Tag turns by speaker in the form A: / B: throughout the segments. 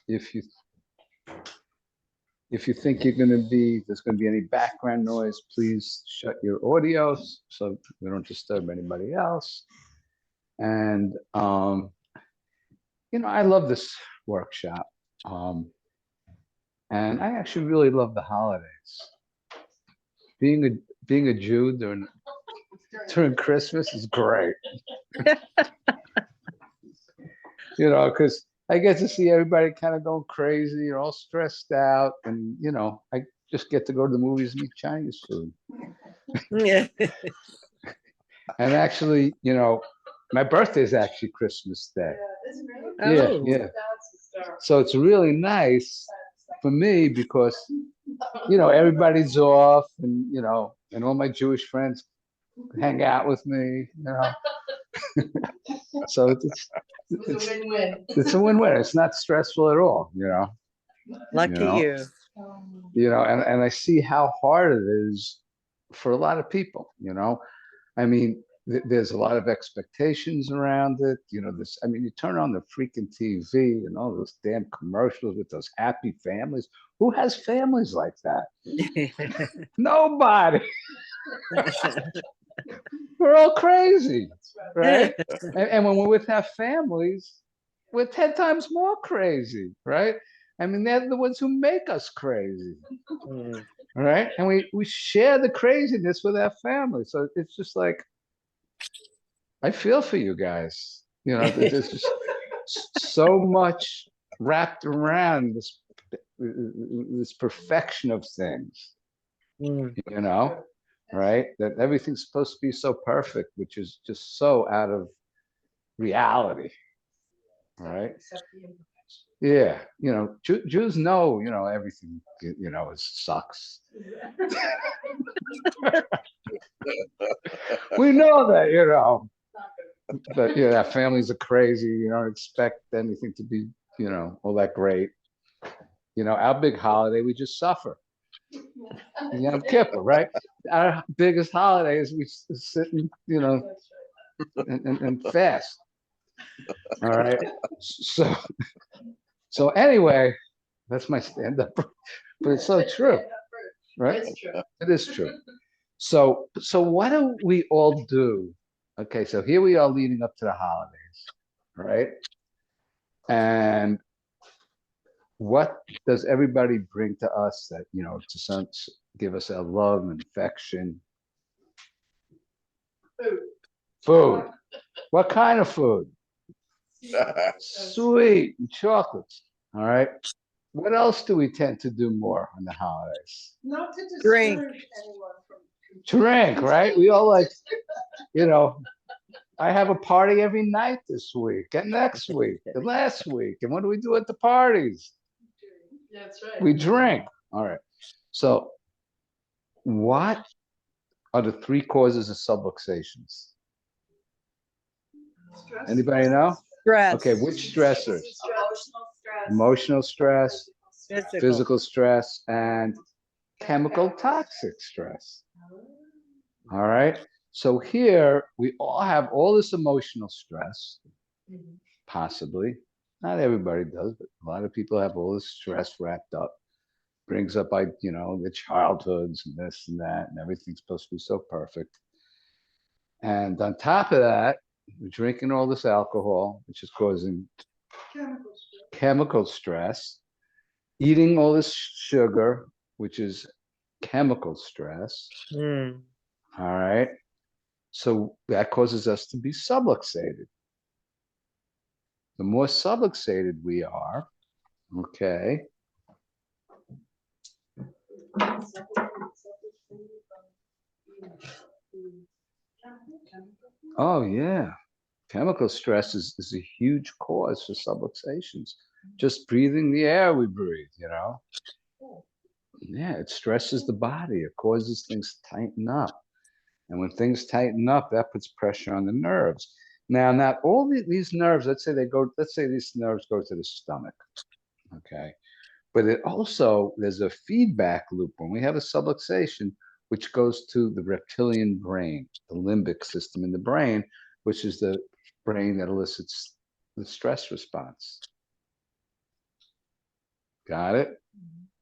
A: if you think you're going to be, there's going to be any background noise, please shut your audio so we don't disturb anybody else. And I love this workshop, and I actually really love the holidays. Being a Jew during Christmas is great. Because I get to see everybody kind of going crazy, you're all stressed out, and I just get to go to the movies and eat Chinese food.
B: Yeah.
A: And actually, my birthday is actually Christmas Day.
B: Oh.
A: Yeah. So it's really nice for me because everybody's off, and and all my Jewish friends hang out with me. So it's a win-win. It's a win-win. It's not stressful at all.
B: Lucky you.
A: And I see how hard it is for a lot of people. I mean, there's a lot of expectations around it. You turn on the freaking TV and all those damn commercials with those happy families. Who has families like that? Nobody. We're all crazy, right? And when we're with our families, we're 10 times more crazy, right? I mean, they're the ones who make us crazy, right? And we share the craziness with our family. So it's just like, I feel for you guys. There's just so much wrapped around this perfection of things, right? That everything's supposed to be so perfect, which is just so out of reality, right? Yeah, Jews know, everything, sucks. We know that, but our families are crazy. You don't expect anything to be, all that great. Our big holiday, we just suffer. Yom Kippur, right? Our biggest holiday is we sit and, and fast. All right. So anyway, that's my stand-up, but it's so true, right? It is true. So what do we all do? Okay, so here we are leading up to the holidays, right? And what does everybody bring to us that, to give us our love and affection? Food. What kind of food? Sweet and chocolates. All right. What else do we tend to do more on the holidays?
C: Not to discourage
B: Drink.
C: anyone from
A: Drink, right? We all like, I have a party every night this week and next week and last week. And what do we do at the parties?
C: That's right.
A: We drink. All right. So what are the 3 causes of subluxations?
C: Stress.
A: Anybody know?
B: Stress.
A: Okay, which stressors?
C: Emotional stress.
A: Emotional stress, physical stress, and chemical toxic stress. All right. So here we all have all this emotional stress, possibly. Not everybody does, but a lot of people have all this stress wrapped up. Brings up, their childhoods and this and that, and everything's supposed to be so perfect. And on top of that, we're drinking all this alcohol, which is causing chemical stress, eating all this sugar, which is chemical stress. All right. So that causes us to be subluxated. The more subluxated we are, okay. Oh, yeah. Chemical stress is a huge cause for subluxations. Just breathing the air we breathe, Yeah, it stresses the body. It causes things to tighten up. And when things tighten up, that puts pressure on the nerves. Now, not all these nerves, let's say these nerves go to the stomach, okay? But it also, there's a feedback loop when we have a subluxation, which goes to the reptilian brain, the limbic system in the brain, which is the brain that elicits the stress response. Got it?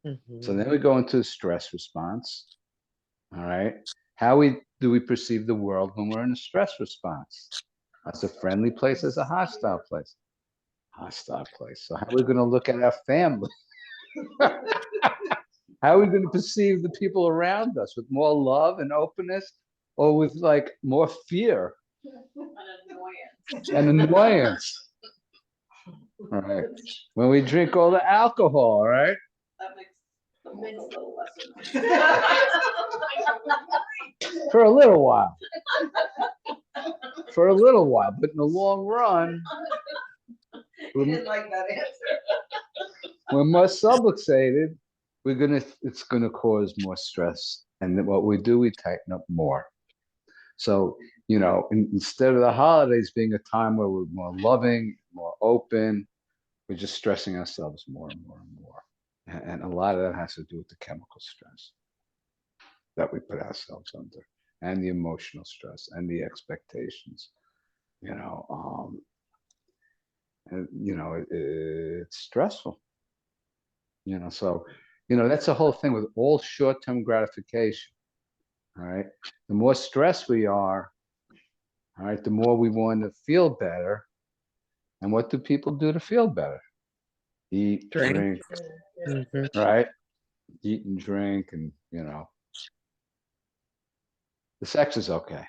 A: So
B: Mhm.
A: then we go into the stress response. All right. How do we perceive the world when we're in a stress response? That's a friendly place, as a hostile place. Hostile place. So how are we going to look at our family? How are we going to perceive the people around us, with more love and openness, or with like more fear and annoyance? All right. When we drink all the alcohol, right?
C: That makes a little lesson.
A: For a little while. For a little while, but in the long run,
C: You didn't like that answer.
A: we're more subluxated. It's gonna cause more stress. And then what we do, we tighten up more. So, instead of the holidays being a time where we're more loving, more open, we're just stressing ourselves more and more and more. And a lot of that has to do with the chemical stress that we put ourselves under, and the emotional stress and the expectations. It's stressful. So that's the whole thing with all short-term gratification. All right. The more stressed we are, all right, the more we want to feel better. And what do people do to feel better? Eat,
B: Drink.
A: drink,
B: Mhm.
A: right? Eat and drink, and the sex is okay.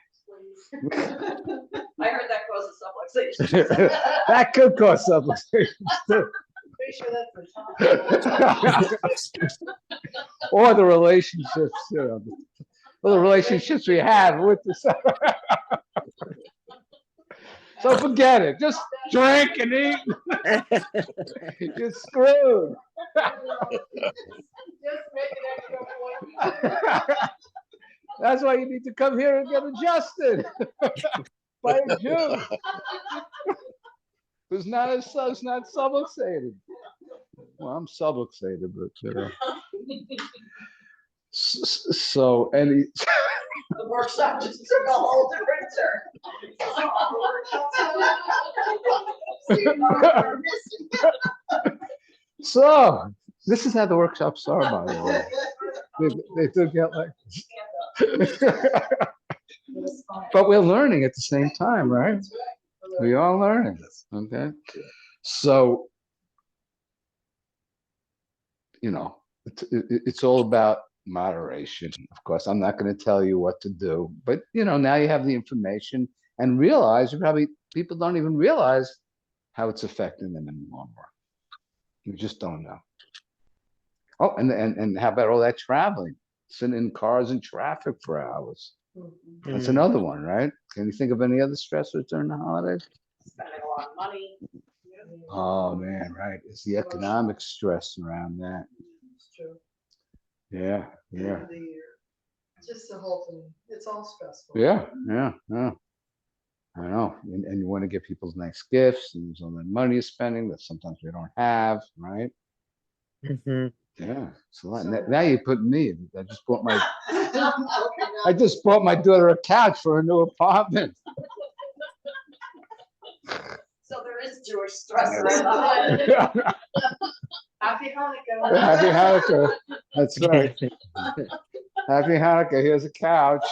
C: I heard that causes subluxation.
A: That could cause subluxation too.
C: Pretty sure that's the top.
A: Or the relationships, or the relationships we have with the sex. So forget it. Just drink and eat. You're screwed.
C: Just make an extra point.
A: That's why you need to come here and get adjusted by a Jew who's not subluxated. Well, I'm subluxated, but so any.
C: The workshop just took a whole different turn.
A: So this is how the workshops are, by the way. They do get like. But we're learning at the same time, right? We are learning. Okay. So, it's all about moderation. Of course, I'm not going to tell you what to do, but now you have the information, and realize people don't even realize how it's affecting them in the long run. You just don't know. Oh, and how about all that traveling, sitting in cars and traffic for hours? That's
B: Mm.
A: another one, right? Can you think of any other stressors during the holidays?
C: Spending a lot of money.
A: Oh man, right. It's the economic stress around that.
C: It's true.
A: Yeah.
C: Just the whole thing. It's all stressful.
A: Yeah. I know. And you want to get people nice gifts, and there's all that money you're spending that sometimes we don't have, right?
B: Mhm.
A: Yeah. It's a lot. Now you put me. I just bought my daughter a couch for a new apartment.
C: So there is Jewish stress around the holiday. Happy Hanukkah.
A: Happy Hanukkah. That's right. Happy Hanukkah. Here's a couch.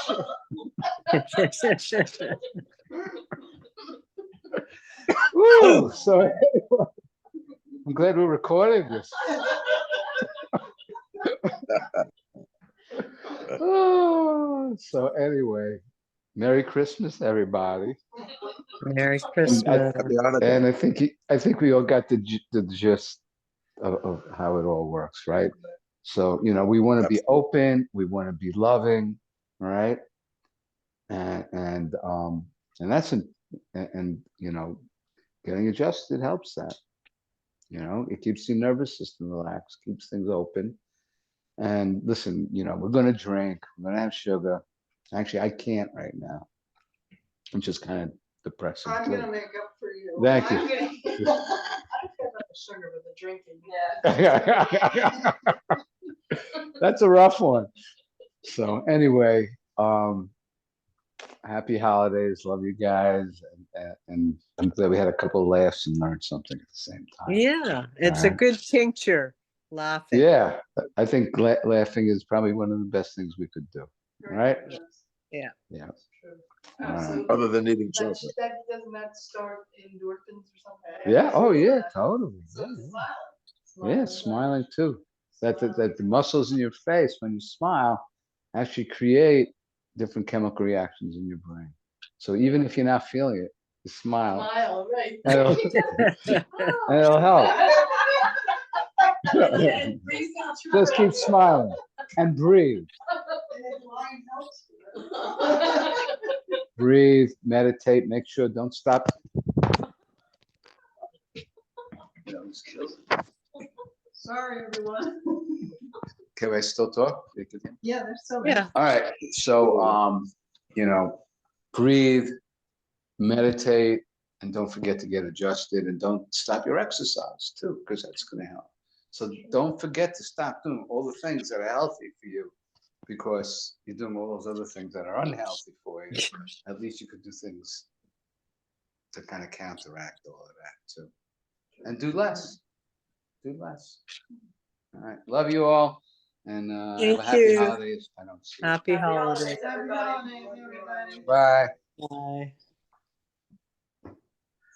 A: Woo! So anyway, I'm glad we're recording this. So anyway, Merry Christmas, everybody.
B: Merry Christmas.
A: And I think we all got the gist of how it all works, right? So we want to be open, we want to be loving, right? And that's getting adjusted helps that. It keeps the nervous system relaxed, keeps things open. And listen, we're gonna drink, we're gonna have sugar. Actually, I can't right now. I'm just kind of depressing.
C: I'm gonna make up for you.
A: Thank you.
C: I don't care about the sugar, but the drinking. Yeah.
A: That's a rough one. So anyway, happy holidays. Love you guys. And I'm glad we had a couple of laughs and learned something at the same time.
B: Yeah, it's a
A: Alright.
B: good tincture. Laughing.
A: Yeah, I think laughing is probably one of the best things we could do. Right?
B: Yeah.
A: Yeah.
C: Oh,
A: Alright.
C: so
D: Other than eating
C: that,
D: chocolate.
C: that, doesn't that start endorphins or something?
A: Yeah, oh yeah, totally.
C: So
A: Yeah,
C: it's
A: yeah. Yeah, smiling too. That the muscles in your face when you smile actually create different chemical reactions in your brain. So even if you're not feeling it, you smile.
C: Smile, right.
A: And it'll help. Just keep smiling and breathe. Breathe, meditate, make sure, don't stop.
C: Sorry, everyone.
A: Can I still talk?
C: Yeah, there's so many.
B: Yeah.
A: All right, so, breathe, meditate, and don't forget to get adjusted and don't stop your exercise too, because that's gonna help. So don't forget to stop doing all the things that are healthy for you, because you're doing all those other things that are unhealthy for you. At least you could do things to kind of counteract all of that too. And do less. Do less. All right, love you all, and have
B: Thank
A: a happy
B: you.
A: holidays. I don't see you.
B: Happy holidays.
C: Everybody.
A: Bye.
B: Bye.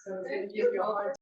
C: So give you a hard